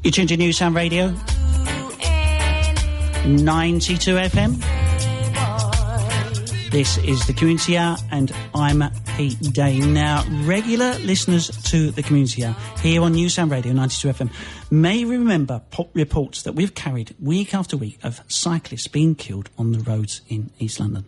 You tuned to NuSound Radio, 92 FM. This is the Community Hour, and I'm Pete Day. Now, regular listeners to the Community Hour here on NuSound Radio, 92 FM, may remember reports that we've carried week after week of cyclists being killed on the roads in East London.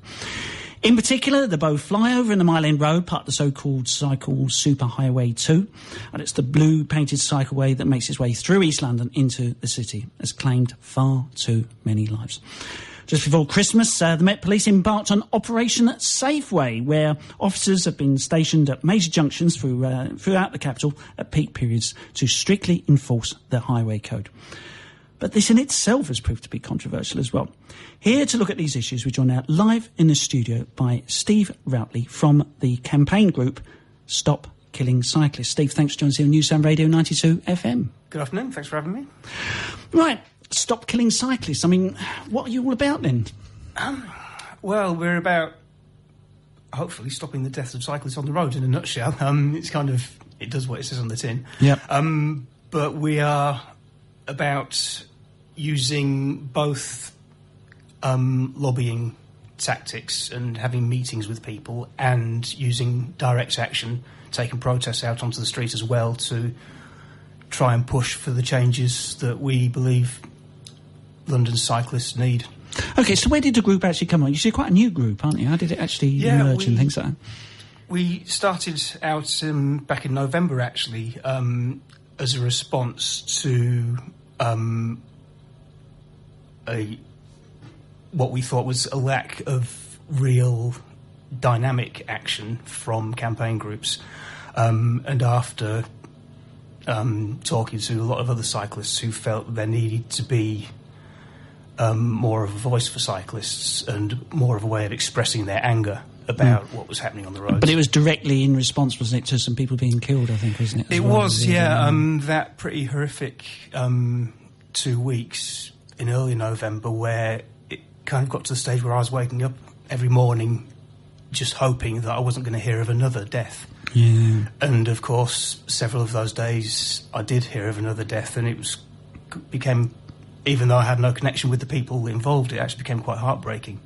In particular, the Bow flyover and the Mile End Road, part of the so-called Cycle Superhighway 2, and it's the blue painted cycleway that makes its way through East London into the city, has claimed far too many lives. Just before Christmas, the Met Police embarked on Operation Safeway, where officers have been stationed at major junctions throughout the capital at peak periods to strictly enforce the highway code. But this in itself has proved to be controversial as well. Here to look at these issues, we're joined now live in the studio by Steve Routley from the campaign group Stop Killing Cyclists. Steve, thanks for joining us here on NuSound Radio 92 FM. Good afternoon, thanks for having me. Right, Stop Killing Cyclists. I mean, what are you all about then? Well, we're about, hopefully, stopping the deaths of cyclists on the road in a nutshell. It's kind of, it does what it says on the tin. Yep. But we are about using both lobbying tactics and having meetings with people, and using direct action, taking protests out onto the street as well to try and push for the changes that we believe London cyclists need. OK, so where did the group actually come on? You're quite a new group, aren't you? How did it actually emerge and things like that? We started out back in November, actually, as a response to what we thought was a lack of real dynamic action from campaign groups. And after talking to a lot of other cyclists who felt there needed to be more of a voice for cyclists and more of a way of expressing their anger about what was happening on the roads. But it was directly in response, wasn't it, to some people being killed, I think, wasn't it? It was, yeah. That pretty horrific 2 weeks in early November, where it kind of got to the stage where I was waking up every morning just hoping that I wasn't going to hear of another death. Yeah. And, of course, several of those days I did hear of another death, and it became, even though I had no connection with the people involved, it actually became quite heartbreaking.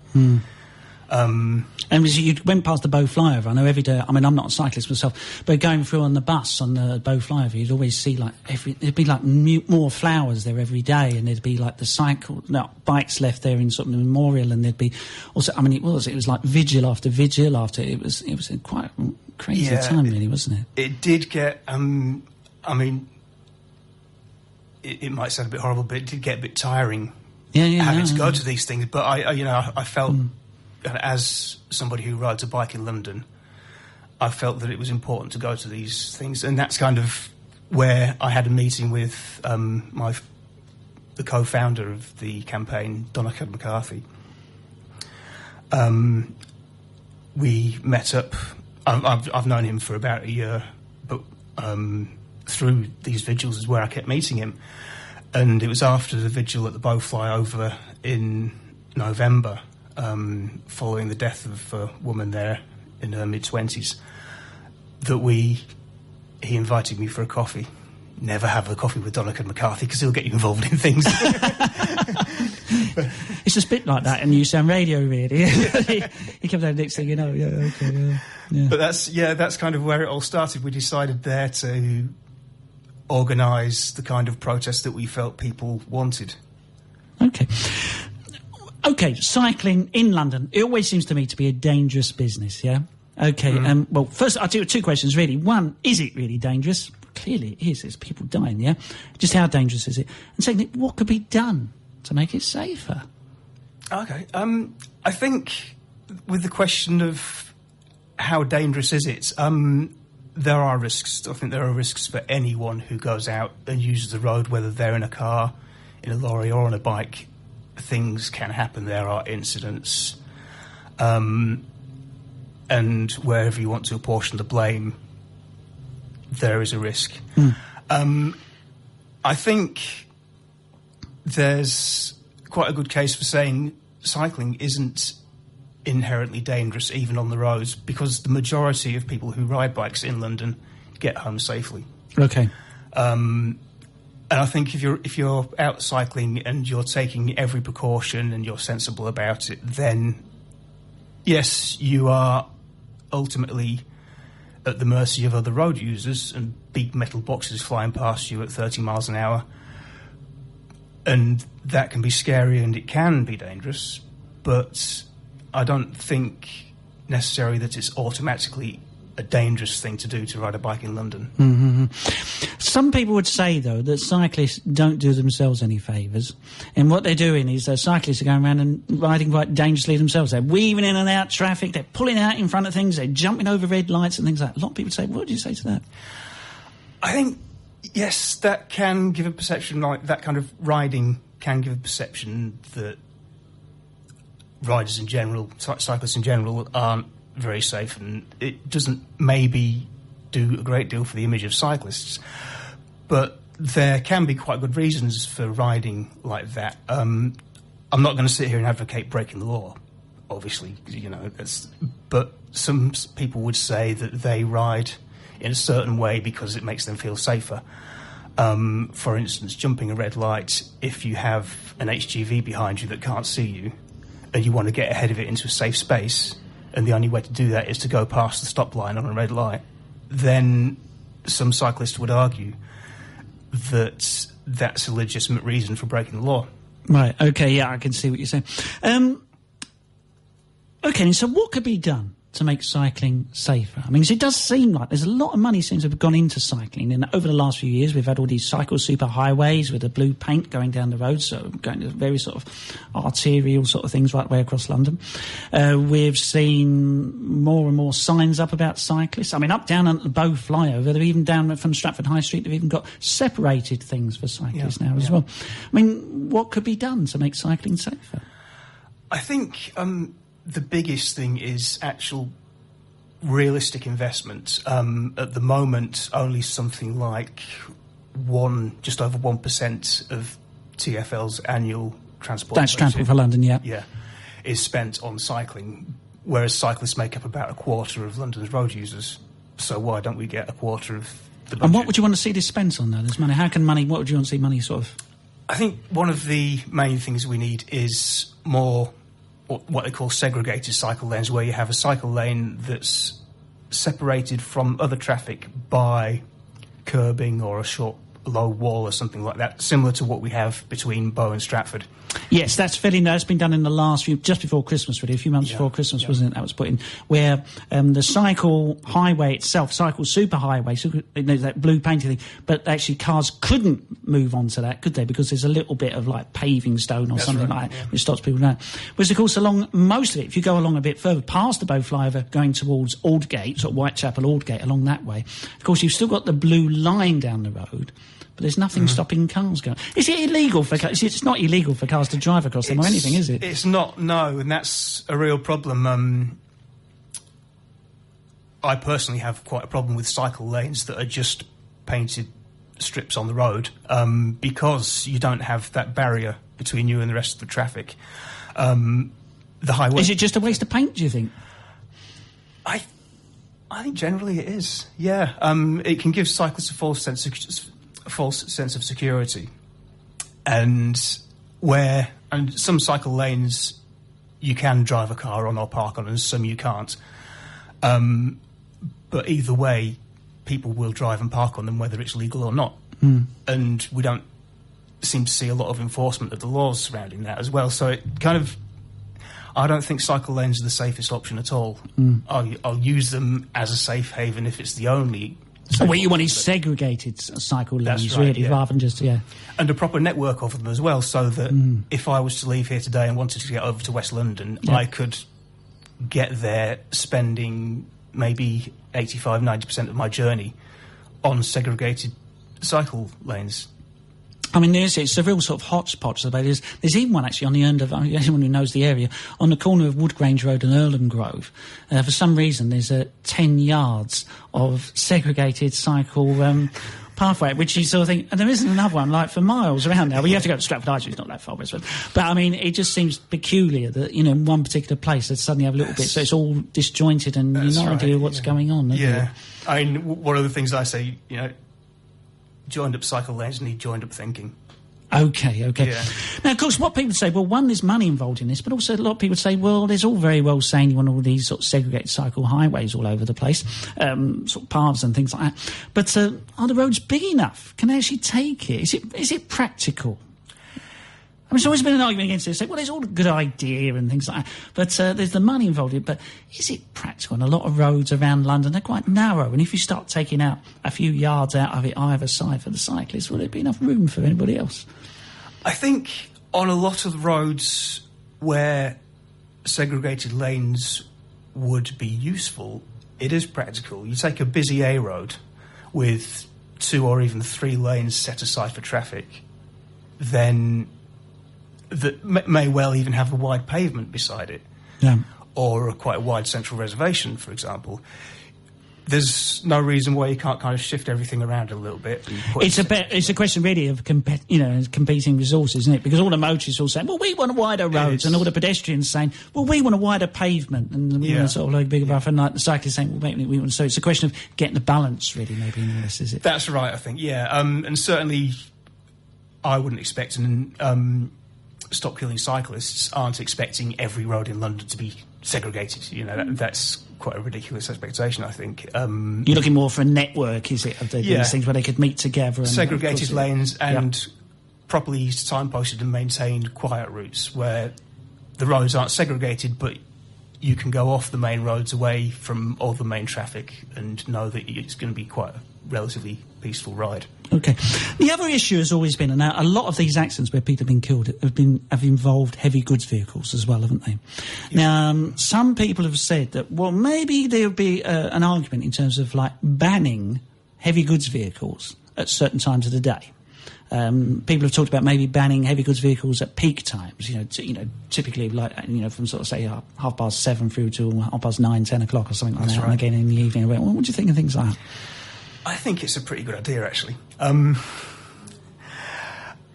And you went past the Bow flyover. I know every day. I mean, I'm not a cyclist myself, but going through on the bus on the Bow flyover, you'd always see there'd be like more flowers there every day, and there'd be like the bikes left there in sort of the memorial, and there'd be also. I mean, it was like vigil after vigil after. It was a quite crazy time, really, wasn't it? It did get. I mean, it might sound a bit horrible, but it did get a bit tiring. Having to go to these things, but I felt. As somebody who rides a bike in London, I felt that it was important to go to these things, and that's kind of where I had a meeting with the co-founder of the campaign, Donald McCarthy. We met up. I've known him for about a year, but through these vigils is where I kept meeting him, and it was after the vigil at the Bow flyover in November. Following the death of a woman there in her mid-20s, that he invited me for a coffee. Never have a coffee with Donald McCarthy, because he'll get you involved in things. It's just a bit like that in NuSound Radio, really. He comes down next thing, yeah. But that's kind of where it all started. We decided there to organise the kind of protest that we felt people wanted. OK, cycling in London, it always seems to me to be a dangerous business, yeah? OK, well, first, I'll do 2 questions, really. One, is it really dangerous? Clearly it is. There's people dying, yeah? Just how dangerous is it? And secondly, what could be done to make it safer? OK, I think with the question of how dangerous is it, there are risks. I think there are risks for anyone who goes out and uses the road, whether they're in a car, in a lorry or on a bike. Things can happen. There are incidents, and wherever you want to apportion the blame, there is a risk. I think there's quite a good case for saying cycling isn't inherently dangerous even on the roads, because the majority of people who ride bikes in London get home safely. Okay. And I think if you're out cycling and you're taking every precaution and you're sensible about it, then yes, you are ultimately at the mercy of other road users and big metal boxes flying past you at 30 miles an hour. And that can be scary and it can be dangerous, but I don't think necessarily that it's automatically a dangerous thing to do to ride a bike in London. Mm-hmm. Some people would say, though, that cyclists don't do themselves any favours. And what they're doing is cyclists are going around and riding quite dangerously themselves. They're weaving in and out traffic, they're pulling out in front of things, they're jumping over red lights and things like that. A lot of people say, what do you say to that? I think, yes, that can give a perception, like that kind of riding can give a perception that riders in general, cyclists in general, aren't very safe, and it doesn't maybe do a great deal for the image of cyclists. But there can be quite good reasons for riding like that. I'm not going to sit here and advocate breaking the law, obviously, but some people would say that they ride in a certain way because it makes them feel safer. For instance, jumping a red light, if you have an HGV behind you that can't see you and you want to get ahead of it into a safe space, and the only way to do that is to go past the stop line on a red light, then some cyclists would argue that that's a legitimate reason for breaking the law. Right, OK, yeah, I can see what you're saying. OK, so what could be done to make cycling safer? I mean, it does seem like there's a lot of money seems to have gone into cycling, and over the last few years we've had all these cycle super highways with the blue paint going down the road, so going to very sort of arterial sort of things right the way across London. We've seen more and more signs up about cyclists. I mean, up down at the Bow flyover, they're even down from Stratford High Street, they've even got separated things for cyclists now as well. I mean, what could be done to make cycling safer? I think the biggest thing is actual realistic investment. At the moment, only something like just over 1% of TfL's annual transport. That's Transport for London, yeah. Yeah, is spent on cycling, whereas cyclists make up about a quarter of London's road users. So why don't we get a quarter of the budget? And what would you want to see this spent on, though? There's money. What would you want to see money sort of? I think one of the main things we need is more what they call segregated cycle lanes, where you have a cycle lane that's separated from other traffic by curbing or a short low wall or something like that, similar to what we have between Bow and Stratford. Yes, that's been done in the last just before Christmas, really, a few months before Christmas, wasn't it? That was put in, where the cycle highway itself, cycle super highway, that blue painted thing, but actually cars couldn't move onto that, could they? Because there's a little bit of like paving stone or something like that, which stops people down. Whereas, of course, along most of it, if you go along a bit further, past the Bow flyover, going towards Aldgate, sort of Whitechapel, Aldgate, along that way, of course, you've still got the blue line down the road, but there's nothing stopping cars going. Is it illegal for cars? It's not illegal for cars to drive across them or anything, is it? It's not, no, and that's a real problem. I personally have quite a problem with cycle lanes that are just painted strips on the road, because you don't have that barrier between you and the rest of the traffic. The highway... Is it just a waste of paint, do you think? I think generally it is, yeah. It can give cyclists a false sense of security, and some cycle lanes you can drive a car on or park on, and some you can't. But either way, people will drive and park on them whether it's legal or not. And we don't seem to see a lot of enforcement of the laws surrounding that as well. So it kind of, I don't think cycle lanes are the safest option at all. I'll use them as a safe haven if it's the only. What you want is segregated cycle lanes, right, really, rather than just, and a proper network of them as well, so that if I was to leave here today and wanted to get over to West London, I could get there spending maybe 85-90% of my journey on segregated cycle lanes. I mean, it's a real sort of hotspot. There's even one actually on the end of, anyone who knows the area, on the corner of Woodgrange Road and Earlham Grove. For some reason, there's 10 yards of segregated cycle pathway, which you sort of think, and there isn't another one like for miles around now. Well, you have to go to Stratford High Street, it's not that far, but I mean, it just seems peculiar that, in one particular place they suddenly have a little bit, so it's all disjointed and you have no idea what's going on. Yeah. I mean, one of the things I say, joined-up cycle lanes need joined-up thinking. Okay. Yeah. Now, of course, what people say, well, one, there's money involved in this, but also a lot of people say, well, there's all very well saying you want all these sort of segregated cycle highways all over the place, sort of paths and things like that. But are the roads big enough? Can they actually take it? Is it practical? I mean, there's always been an argument against it. Say, well, there's all a good idea and things like that, but there's the money involved in it. But is it practical? And a lot of roads around London are quite narrow, and if you start taking out a few yards out of it either side for the cyclists, will there be enough room for anybody else? I think on a lot of the roads where segregated lanes would be useful, it is practical. You take a busy A road with 2 or even 3 lanes set aside for traffic, then that may well even have a wide pavement beside it, or a quite wide central reservation, for example. There's no reason why you can't kind of shift everything around a little bit. It's a question really of competing resources, isn't it? Because all the motorists are all saying, well, we want wider roads, and all the pedestrians saying, well, we want a wider pavement, and we want a sort of like bigger buffer, and like the cyclists saying, well, we want. So it's a question of getting the balance, really, maybe in all this, is it? That's right, I think. Yeah, and certainly, I wouldn't expect Stop Killing Cyclists aren't expecting every road in London to be segregated. You know, that's quite a ridiculous expectation, I think. You're looking more for a network, is it, of these things where they could meet together? And segregated lanes and properly signposted and maintained quiet routes where the roads aren't segregated, but you can go off the main roads away from all the main traffic and know that it's going to be quite a relatively peaceful ride. Okay. The other issue has always been, and now a lot of these accidents where people have been killed have involved heavy goods vehicles as well, haven't they? Yeah. Now, some people have said that, well, maybe there would be an argument in terms of like banning heavy goods vehicles at certain times of the day. People have talked about maybe banning heavy goods vehicles at peak times, typically like, from sort of say 7:30 through to 9:30, 10 o'clock or something like that, and again in the evening. What do you think of things like that? I think it's a pretty good idea, actually. I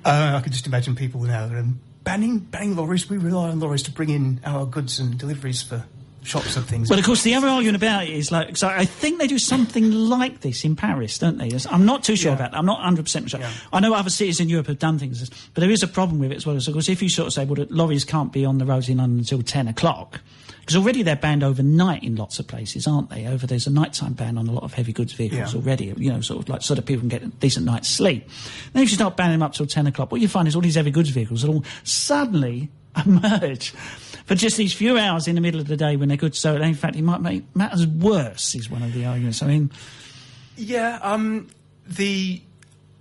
can just imagine people now banning lorries. We rely on lorries to bring in our goods and deliveries for shops and things. Well, of course, the other argument about it is so I think they do something like this in Paris, don't they? I'm not too sure about that. I'm not 100% sure. Yeah. I know other cities in Europe have done things, but there is a problem with it as well. So, of course, if you sort of say, well, the lorries can't be on the roads in London until 10 o'clock, because already they're banned overnight in lots of places, aren't they? There's a nighttime ban on a lot of heavy goods vehicles already, so that people can get a decent night's sleep. Then if you start banning them up till 10 o'clock, what you find is all these heavy goods vehicles will all suddenly emerge for just these few hours in the middle of the day when they're good. So, in fact, it might make matters worse, is one of the arguments. I mean... Yeah,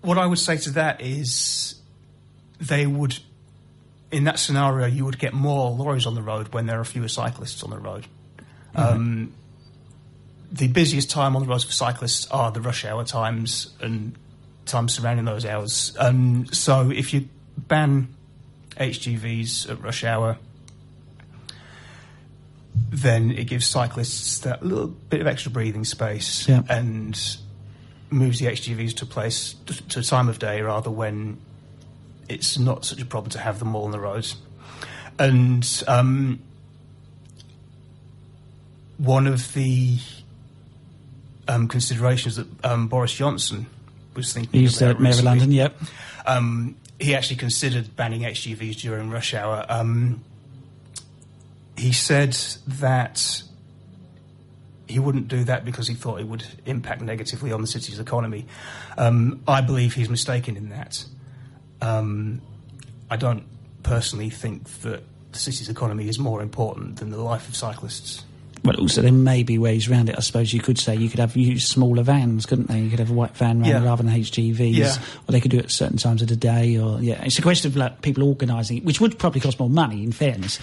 what I would say to that is they would... In that scenario, you would get more lorries on the road when there are fewer cyclists on the road. Mm-hmm. The busiest time on the roads for cyclists are the rush hour times and times surrounding those hours. So if you ban HGVs at rush hour, then it gives cyclists that little bit of extra breathing space and moves the HGVs to a time of day rather when it's not such a problem to have them all on the roads. And one of the considerations that Boris Johnson was thinking about... He's Mayor of London, yep. He actually considered banning HGVs during rush hour. He said that he wouldn't do that because he thought it would impact negatively on the city's economy. I believe he's mistaken in that. I don't personally think that the city's economy is more important than the life of cyclists. Well, also there may be ways around it. I suppose you could say you could have use smaller vans, couldn't they? You could have a white van rather than HGVs, or they could do it at certain times of the day. Or it's a question of like people organising it, which would probably cost more money, in fairness.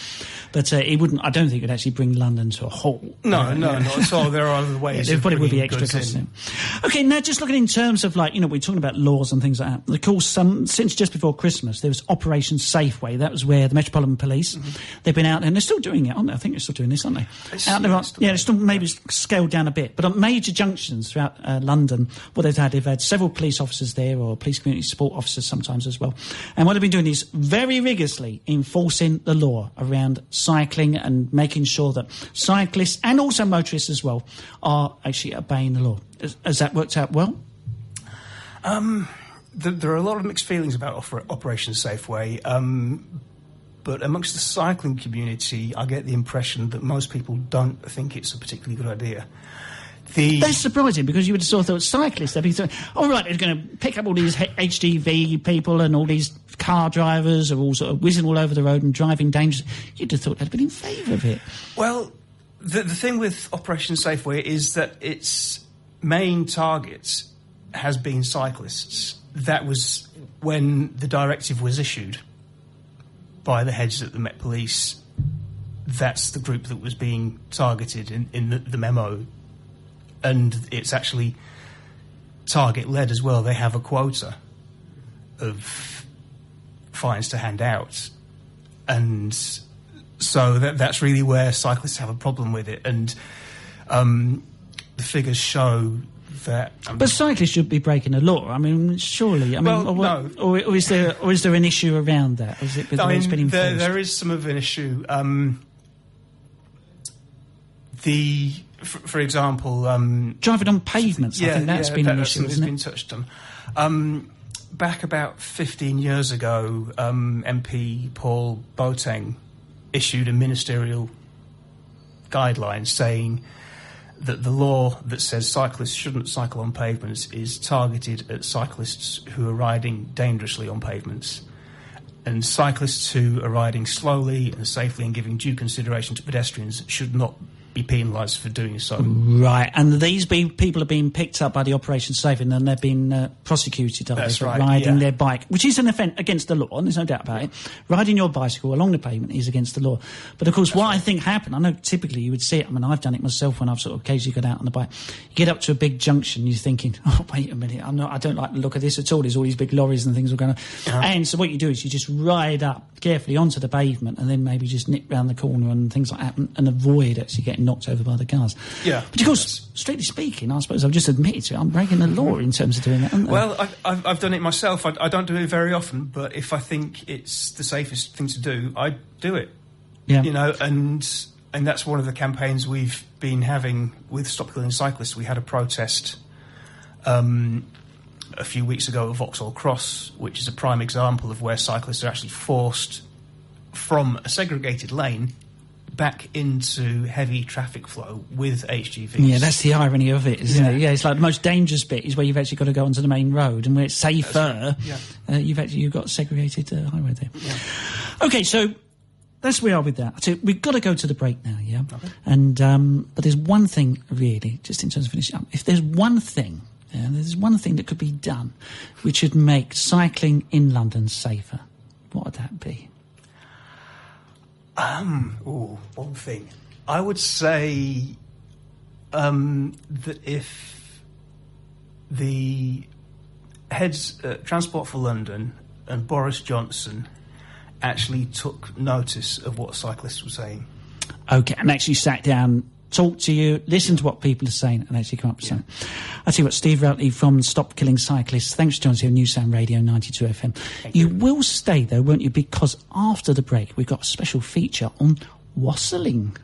But it wouldn't. I don't think it would actually bring London to a halt. No, not at all. There are other ways. There probably would be extra costs. Okay, now just looking in terms of we're talking about laws and things like that. Of course, since just before Christmas, there was Operation Safeway. That was where the Metropolitan Police they've been out there, and they're still doing it, aren't they? I think they're still doing this, aren't they? Out there. It's still maybe scaled down a bit, but on major junctions throughout London, what they've had several police officers there, or police community support officers sometimes as well. And what they've been doing is very rigorously enforcing the law around cycling and making sure that cyclists and also motorists as well are actually obeying the law. Has that worked out well? there are a lot of mixed feelings about Operation Safeway, but amongst the cycling community, I get the impression that most people don't think it's a particularly good idea. That's surprising, because you would have sort of thought cyclists, they'd be saying, all right, they're going to pick up all these HGV people and all these car drivers are all sort of whizzing all over the road and driving dangerously. You'd have thought they'd have been in favour of it. Well, the thing with Operation Safeway is that its main target has been cyclists. That was when the directive was issued by the heads at the Met Police. That's the group that was being targeted in the memo. And it's actually target-led as well. They have a quota of fines to hand out. And so that's really where cyclists have a problem with it. And the figures show that... but cyclists should be breaking the law. I mean, surely. I mean, no. Or is there an issue around that? Or is it there is some of an issue. For example... driving on pavements, I think that's been an issue, isn't it? Been touched on. Back about 15 years ago, MP Paul Boateng issued a ministerial guideline saying that the law that says cyclists shouldn't cycle on pavements is targeted at cyclists who are riding dangerously on pavements. And cyclists who are riding slowly and safely and giving due consideration to pedestrians should not be penalised for doing so. Right, and these people are being picked up by the Operation Safe and then they're being prosecuted for riding their bike, which is an offence against the law, and there's no doubt about it. Riding your bicycle along the pavement is against the law. But of course, I think happened, I know typically you would see it, I mean, I've done it myself when I've sort of occasionally got out on the bike. You get up to a big junction, you're thinking, oh, wait a minute, I don't like the look of this at all. There's all these big lorries and things all going on. And so what you do is you just ride up carefully onto the pavement and then maybe just nip round the corner and things like that and avoid actually getting knocked over by the cars. Yeah. But of course, strictly speaking, I suppose I've just admitted to it, I'm breaking the law in terms of doing that, haven't I? Well, I've done it myself. I don't do it very often, but if I think it's the safest thing to do, I do it. Yeah. You know, and that's one of the campaigns we've been having with Stop Killing Cyclists. We had a protest a few weeks ago at Vauxhall Cross, which is a prime example of where cyclists are actually forced from a segregated lane back into heavy traffic flow with HGVs. Yeah, that's the irony of it, isn't it? Yeah, it's like the most dangerous bit is where you've actually got to go onto the main road, and where it's safer, you've got segregated highway there. Yeah. Okay, so that's where we are with that. So we've got to go to the break now, yeah? Okay. And but there's one thing, really, just in terms of finishing up. If there's one thing, there's one thing that could be done which would make cycling in London safer, what would that be? One thing. I would say that if the heads Transport for London and Boris Johnson actually took notice of what cyclists were saying. Okay, and actually sat down, talk to you, listen to what people are saying, and actually come up with something. I tell you what, Steve Routley from Stop Killing Cyclists, thanks for joining us here on NuSound Radio 92 FM. You will stay, though, won't you? Because after the break, we've got a special feature on wassailing.